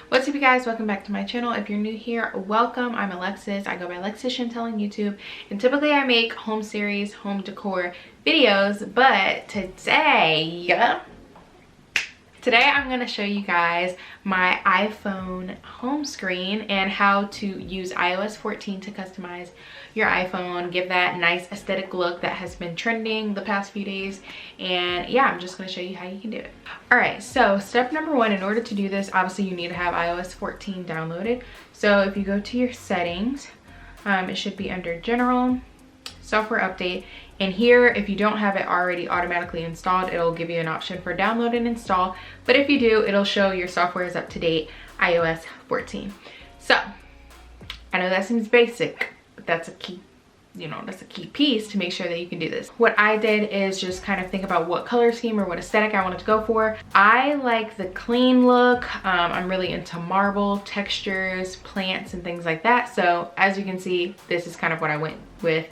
What's up, you guys? Welcome back to my channel. If you're new here, welcome. I'm Alexis. I go by Alexis Chantel on YouTube, and typically I make home series, home decor videos, but today I'm going to show you guys my iPhone home screen and how to use iOS 14 to customize your iPhone, give that nice aesthetic look that has been trending the past few days. And yeah, I'm just going to show you how you can do it. All right, so step number one, in order to do this, obviously you need to have iOS 14 downloaded. So if you go to your settings, it should be under General, Software Update. And here, if you don't have it already automatically installed, it'll give you an option for download and install. But if you do, it'll show your software is up to date, iOS 14. So I know that seems basic, but that's a key, that's a key piece to make sure that you can do this. What I did is just kind of think about what color scheme or what aesthetic I wanted to go for. I like the clean look. I'm really into marble textures, plants, and things like that. So as you can see, this is kind of what I went with.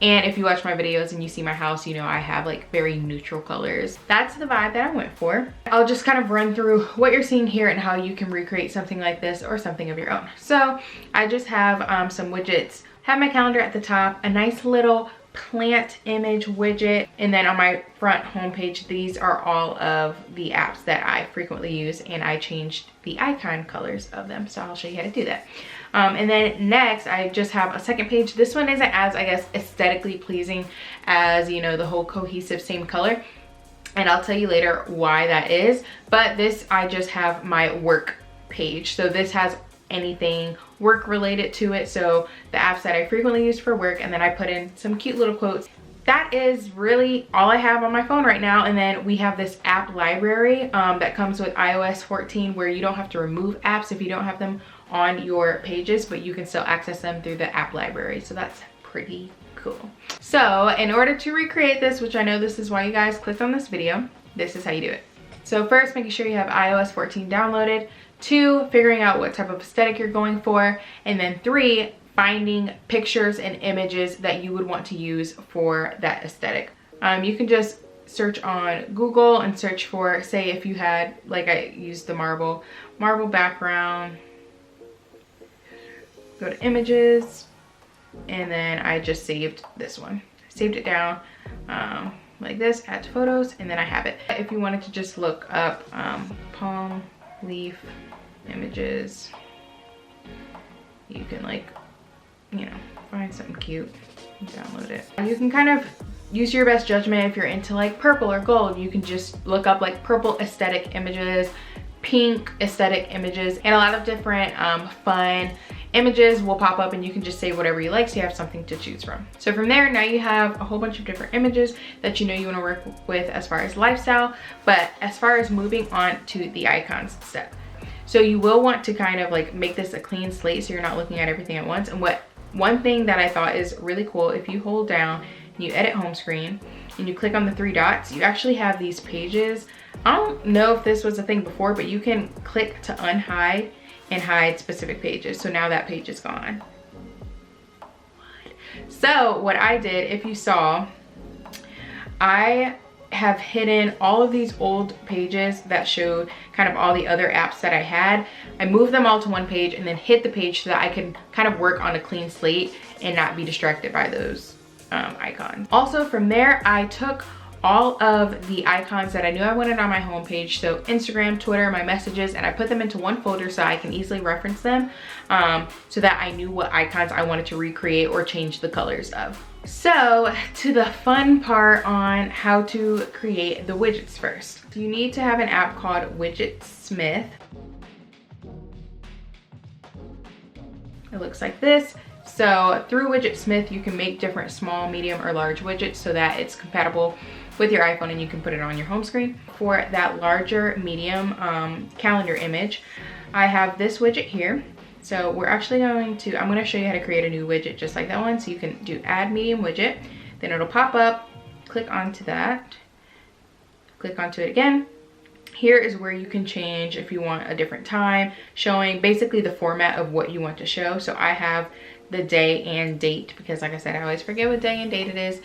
And if you watch my videos and you see my house, you know I have like very neutral colors. That's the vibe that I went for. I'll just kind of run through what you're seeing here and how you can recreate something like this or something of your own. So I just have some widgets. Have my calendar at the top, a nice little plant image widget, and then on my front homepage, these are all of the apps that I frequently use, and I changed the icon colors of them, so I'll show you how to do that. And then next, I just have a second page. This one isn't as, I guess, aesthetically pleasing as, the whole cohesive same color, and I'll tell you later why that is. But this, I just have my work page, so this has anything work related to it, so the apps that I frequently use for work, and then I put in some cute little quotes. That is really all I have on my phone right now. And then we have this app library that comes with iOS 14, where you don't have to remove apps if you don't have them on your pages, but you can still access them through the app library, so that's pretty cool. So in order to recreate this, which I know this is why you guys clicked on this video, this is how you do it. So first, making sure you have iOS 14 downloaded. 2, figuring out what type of aesthetic you're going for. And then 3, finding pictures and images that you would want to use for that aesthetic. You can just search on Google and search for, say if you had, like I used the marble background, go to images, and then I just saved this one. Saved it down like this, add to photos, and then I have it. If you wanted to just look up palm leaf images, you can find something cute and download it. You can kind of use your best judgment. If you're into like purple or gold, you can just look up like purple aesthetic images, pink aesthetic images, and a lot of different fun images will pop up, and you can just say whatever you like, so you have something to choose from. So from there, now you have a whole bunch of different images that you want to work with as far as lifestyle. But as far as moving on to the icons step, so you will want to kind of like make this a clean slate, so you're not looking at everything at once. And one thing that I thought is really cool, if you hold down and you edit home screen and you click on the 3 dots, you actually have these pages. I don't know if this was a thing before, but you can click to unhide and hide specific pages. So now that page is gone. So what I did, if you saw, I have hidden all of these old pages that showed kind of all the other apps that I had. I moved them all to one page and then hid the page so that I can kind of work on a clean slate and not be distracted by those icons. Also from there, I took all of the icons that I knew I wanted on my homepage, so Instagram, Twitter, my messages, and I put them into one folder so I can easily reference them, so that I knew what icons I wanted to recreate or change the colors of. So to the fun part on how to create the widgets first. You need to have an app called WIDGETSMITH. It looks like this. So through WIDGETSMITH, you can make different small, medium, or large widgets so that it's compatible with your iPhone and you can put it on your home screen. For that larger, medium calendar image, I have this widget here. So we're actually I'm going to show you how to create a new widget just like that one. So you can do add medium widget, then it'll pop up, click onto that, click onto it again. Here is where you can change if you want a different time, showing basically the format of what you want to show. So I have the day and date because, like I said, I always forget what day and date it is.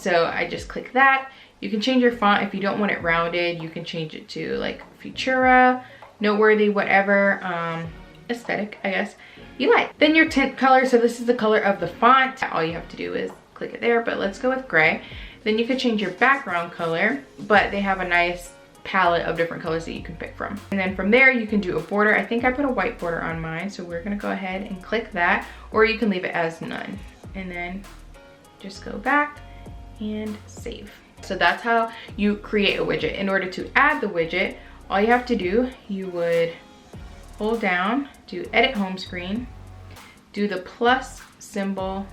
So I just click that. You can change your font if you don't want it rounded. You can change it to like Futura. noteworthy, whatever aesthetic, I guess, you like. Then your tint color, so this is the color of the font. All you have to do is click it there, but let's go with gray. Then you could change your background color, but they have a nice palette of different colors that you can pick from. And then from there you can do a border. I think I put a white border on mine, so we're gonna go ahead and click that, or you can leave it as none. And then just go back and save. So that's how you create a widget. In order to add the widget, all you have to do, you would hold down, do edit home screen, do the plus symbol,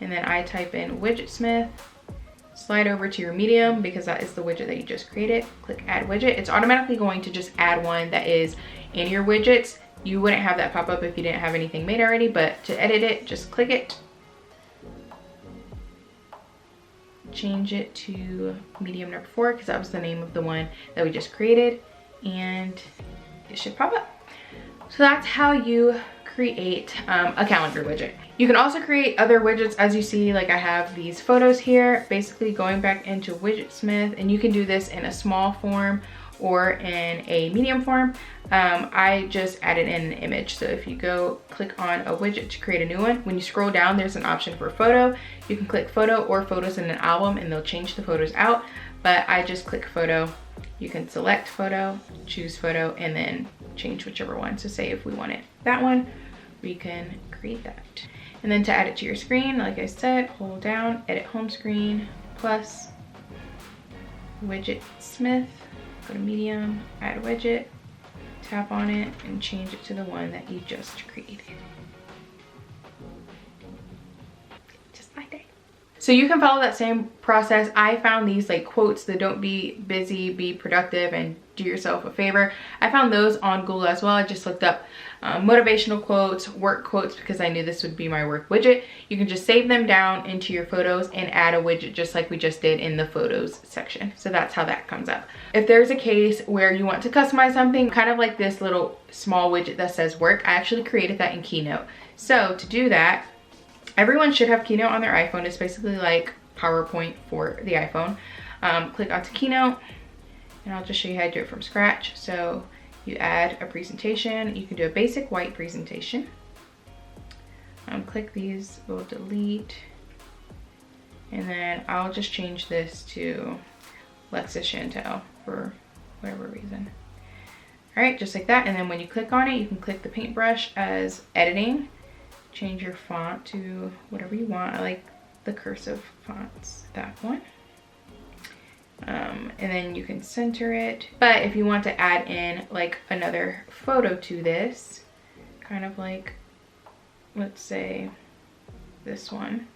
and then I type in WIDGETSMITH, slide over to your medium because that is the widget that you just created, click add widget. It's automatically going to just add one that is in your widgets. You wouldn't have that pop up if you didn't have anything made already, but to edit it, just click it, change it to medium number 4 because that was the name of the one that we just created, and it should pop up. So that's how you create a calendar widget. You can also create other widgets. As you see, like I have these photos here, basically going back into WIDGETSMITH, and you can do this in a small form or in a medium form. I just added in an image. So if you go click on a widget to create a new one, when you scroll down, there's an option for photo. You can click photo or photos in an album and they'll change the photos out, but I just click photo. You can select photo, choose photo, and then change whichever one. So say if we wanted that one, we can create that. And then to add it to your screen, like I said, hold down, edit home screen, plus WIDGETSMITH, go to medium, add widget, tap on it, and change it to the one that you just created. Just like that. So you can follow that same process. I found these like quotes that don't be busy, be productive, and do yourself a favor. I found those on Google as well. I just looked up motivational quotes, work quotes, because I knew this would be my work widget. You can just save them down into your photos and add a widget just like we just did in the photos section. So that's how that comes up. If there's a case where you want to customize something, kind of like this little small widget that says work, I actually created that in Keynote. So to do that, everyone should have Keynote on their iPhone. It's basically like PowerPoint for the iPhone. Click onto Keynote, and I'll just show you how to do it from scratch. So you add a presentation. You can do a basic white presentation. Click these, we'll delete. And then I'll just change this to Lexis Chantel for whatever reason. All right, just like that. And then when you click on it, you can click the paintbrush as editing. Change your font to whatever you want. I like the cursive fonts, that one. And then you can center it. But if you want to add in like another photo to this, kind of like, let's say this one,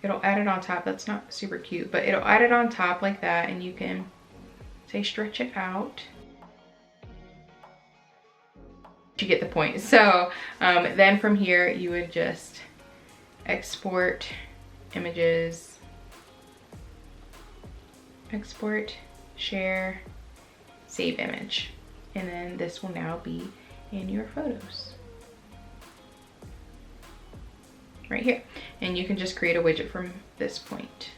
it'll add it on top. That's not super cute, but it'll add it on top like that, and you can say stretch it out. You get the point. So then from here you would just export images, export, share, save image, and then this will now be in your photos right here. And you can just create a widget from this point.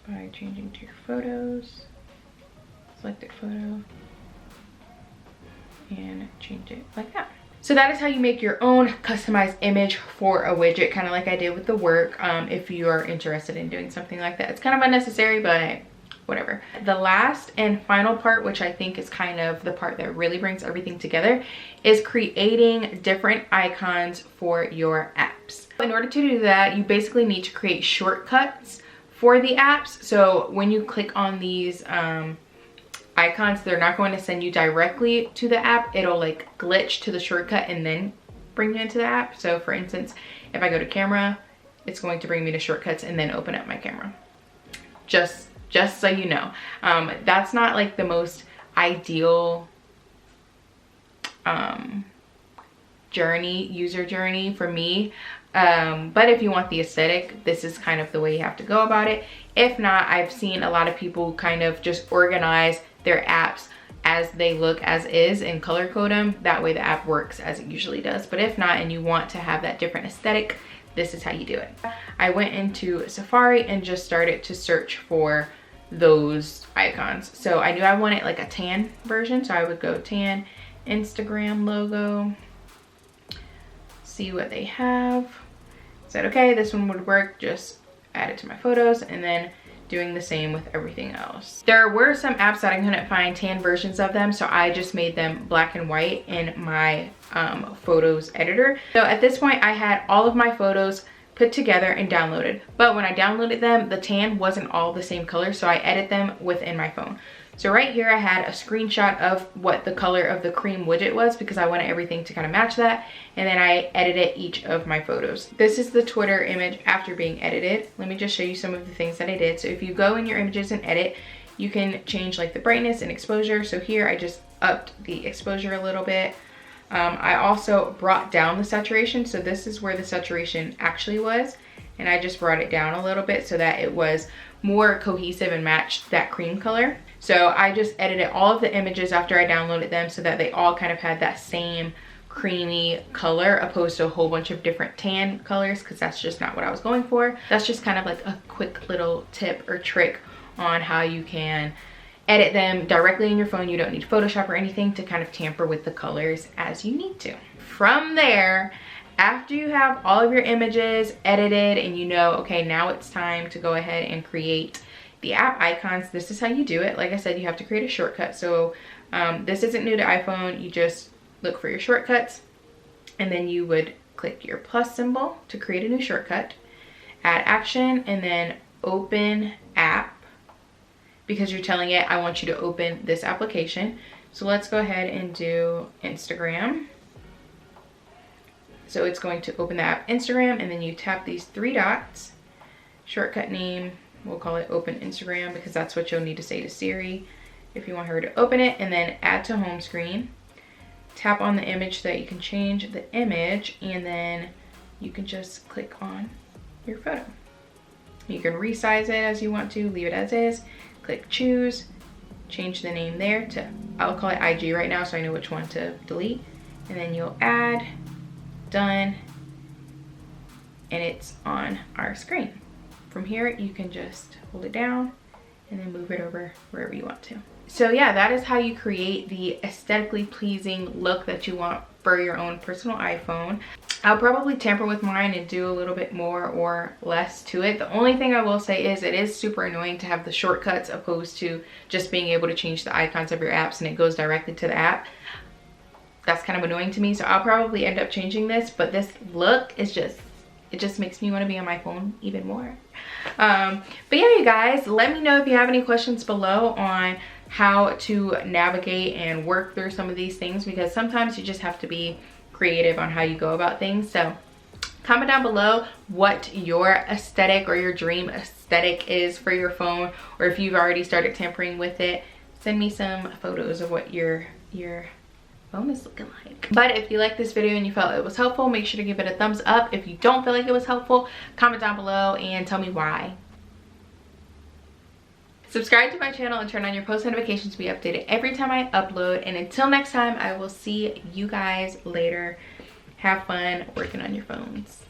By changing to your photos, select a photo, and change it like that. So that is how you make your own customized image for a widget, kind of like I did with the work. If you are interested in doing something like that, it's kind of unnecessary, but whatever. The last and final part, which I think is kind of the part that really brings everything together, is creating different icons for your apps. In order to do that, you basically need to create shortcuts for the apps. So when you click on these icons, they're not going to send you directly to the app. It'll like glitch to the shortcut and then bring you into the app. So for instance, if I go to camera, it's going to bring me to shortcuts and then open up my camera. Just so you know, that's not like the most ideal user journey for me. But if you want the aesthetic, this is kind of the way you have to go about it. If not, I've seen a lot of people kind of just organize their apps as they look as is and color code them. That way the app works as it usually does. But if not, and you want to have that different aesthetic, this is how you do it. I went into Safari and just started to search for those icons. So I knew I wanted like a tan version, so I would go tan, Instagram logo, see what they have. Said okay, this one would work, just add it to my photos, and then doing the same with everything else. There were some apps that I couldn't find tan versions of them, so I just made them black and white in my photos editor. So at this point I had all of my photos put together and downloaded, but when I downloaded them, the tan wasn't all the same color, so I edit them within my phone. So right here I had a screenshot of what the color of the cream widget was because I wanted everything to kind of match that, and then I edited each of my photos. This is the Twitter image after being edited. Let me just show you some of the things that I did. So if you go in your images and edit, you can change like the brightness and exposure. So here I just upped the exposure a little bit. I also brought down the saturation. So this is where the saturation actually was, and I just brought it down a little bit so that it was more cohesive and matched that cream color. So I just edited all of the images after I downloaded them so that they all kind of had that same creamy color opposed to a whole bunch of different tan colors, because that's just not what I was going for. That's just kind of like a quick little tip or trick on how you can edit them directly in your phone. You don't need Photoshop or anything to kind of tamper with the colors as you need to. From there, after you have all of your images edited and you know, okay, now it's time to go ahead and create the app icons, this is how you do it. Like I said, you have to create a shortcut. So this isn't new to iPhone. You just look for your shortcuts, and then you would click your plus symbol to create a new shortcut, add action, and then open app, because you're telling it, I want you to open this application. So let's go ahead and do Instagram. So it's going to open the app Instagram, and then you tap these three dots, shortcut name, we'll call it open Instagram, because that's what you'll need to say to Siri if you want her to open it, and then add to home screen. Tap on the image so that you can change the image, and then you can just click on your photo. You can resize it as you want to, leave it as is, click choose, change the name there to, I'll call it IG right now so I know which one to delete, and then you'll add, done, and it's on our screen. From here, you can just hold it down and then move it over wherever you want to. So yeah, that is how you create the aesthetically pleasing look that you want for your own personal iPhone. I'll probably tamper with mine and do a little bit more or less to it. The only thing I will say is it is super annoying to have the shortcuts opposed to just being able to change the icons of your apps and it goes directly to the app. That's kind of annoying to me, so I'll probably end up changing this, but this look is just, it just makes me want to be on my phone even more. But yeah, you guys, let me know if you have any questions below on how to navigate and work through some of these things, because sometimes you just have to be creative on how you go about things. So comment down below what your aesthetic or your dream aesthetic is for your phone, or if you've already started tampering with it, send me some photos of what your phone is looking like. But if you liked this video and you felt it was helpful, make sure to give it a thumbs up. If you don't feel like it was helpful, comment down below and tell me why. Subscribe to my channel and turn on your post notifications to be updated every time I upload. And until next time, I will see you guys later. Have fun working on your phones.